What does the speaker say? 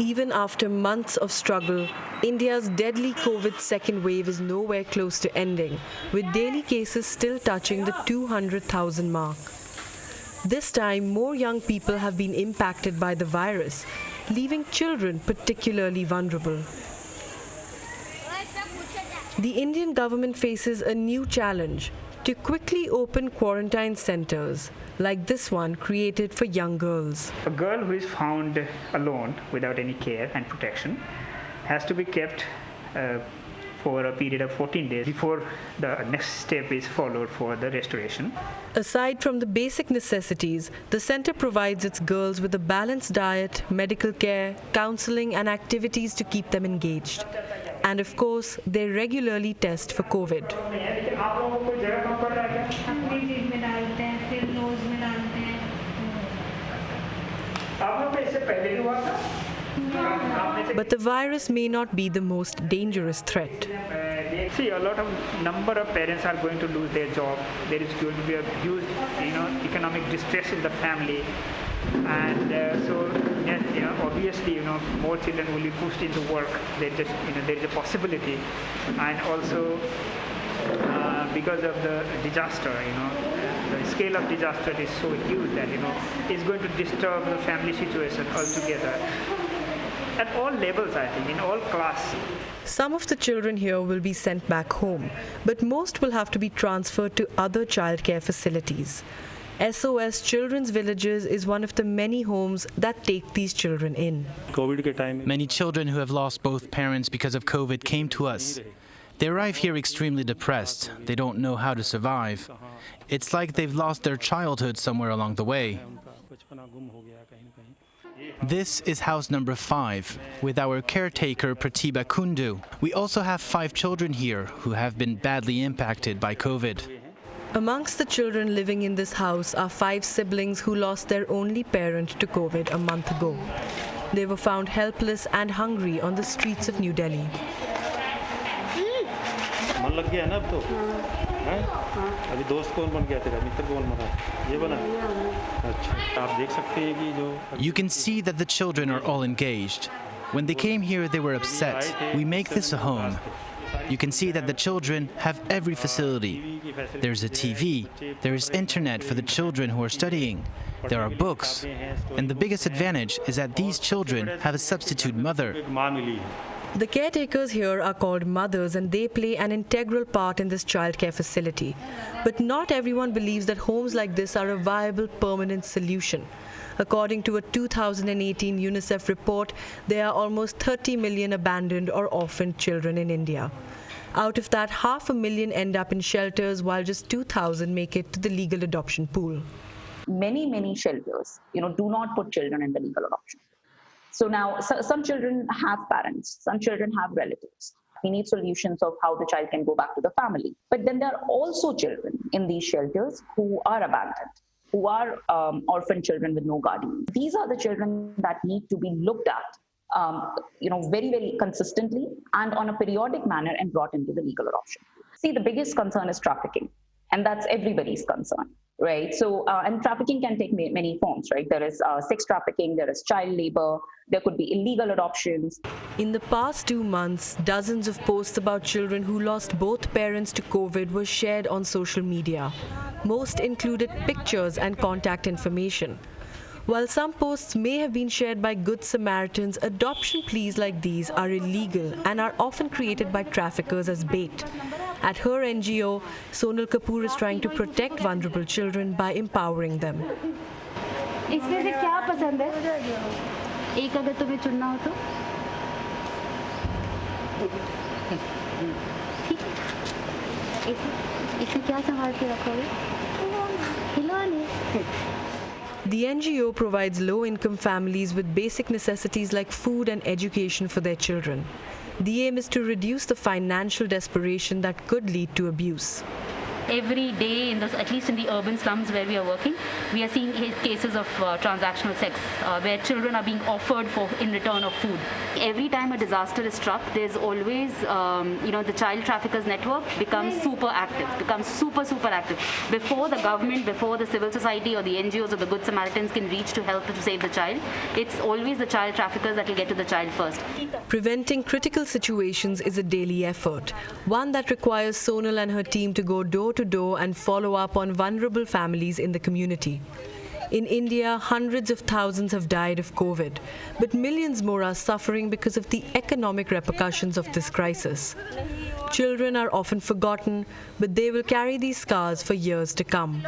Even after months of struggle, India's deadly COVID second wave is nowhere close to ending, with daily cases still touching the 200,000 mark. This time, more young people have been impacted by the virus, leaving children particularly vulnerable. The Indian government faces a new challenge: to quickly open quarantine centers, like this one created for young girls. A girl who is found alone without any care and protection has to be kept for a period of 14 days before the next step is followed for the restoration. Aside from the basic necessities, the center provides its girls with a balanced diet, medical care, counseling and activities to keep them engaged. And of course, they regularly test for COVID. But the virus may not be the most dangerous threat. See, a lot of number of parents are going to lose their job. There is going to be a huge, economic distress in the family, and obviously, more children will be pushed into work. There is a possibility, and also because of the disaster, the scale of disaster is so huge that it's going to disturb the family situation altogether. At all levels, I think, in all class. Some of the children here will be sent back home, but most will have to be transferred to other childcare facilities. SOS Children's Villages is one of the many homes that take these children in. Many children who have lost both parents because of COVID came to us. They arrive here extremely depressed. They don't know how to survive. It's like they've lost their childhood somewhere along the way. This is house number 5, with our caretaker Pratibha Kundu. We also have 5 children here who have been badly impacted by COVID. Amongst the children living in this house are 5 siblings who lost their only parent to COVID a month ago. They were found helpless and hungry on the streets of New Delhi. You can see that the children are all engaged. When they came here, they were upset. We make this a home. You can see that the children have every facility. There's a TV, there is internet for the children who are studying, there are books, and the biggest advantage is that these children have a substitute mother. The caretakers here are called mothers, and they play an integral part in this childcare facility. But not everyone believes that homes like this are a viable permanent solution. According to a 2018 UNICEF report, there are almost 30 million abandoned or orphaned children in India. Out of that, 500,000 end up in shelters, while just 2,000 make it to the legal adoption pool. Many shelters, do not put children in the legal adoption. So now some children have parents, some children have relatives. We need solutions of how the child can go back to the family. But then there are also children in these shelters who are abandoned, who are orphan children with no guardian. These are the children that need to be looked at, very consistently and on a periodic manner and brought into the legal adoption. See, the biggest concern is trafficking, and that's everybody's concern, right? So, and trafficking can take many forms, right? There is sex trafficking, there is child labor, there could be illegal adoptions. In the past 2 months, dozens of posts about children who lost both parents to COVID were shared on social media. Most included pictures and contact information. While some posts may have been shared by Good Samaritans, adoption pleas like these are illegal and are often created by traffickers as bait. At her NGO, Sonal Kapoor is trying to protect vulnerable children by empowering them. इसमें से क्या पसंद है? एक अगर तुम्हें चुनना हो तो? ठीक। इसमें क्या संभाल के रखोगे? खिलौने। The NGO provides low-income families with basic necessities like food and education for their children. The aim is to reduce the financial desperation that could lead to abuse. Every day, at least in the urban slums where we are working, we are seeing cases of transactional sex where children are being offered in return of food. Every time a disaster is struck, there's always, the child traffickers network becomes super active, super active. Before the government, before the civil society or the NGOs or the Good Samaritans can reach to help to save the child, it's always the child traffickers that will get to the child first. Preventing critical situations is a daily effort, one that requires Sonal and her team to go door to door and follow up on vulnerable families in the community. In India, hundreds of thousands have died of COVID, but millions more are suffering because of the economic repercussions of this crisis. Children are often forgotten, but they will carry these scars for years to come.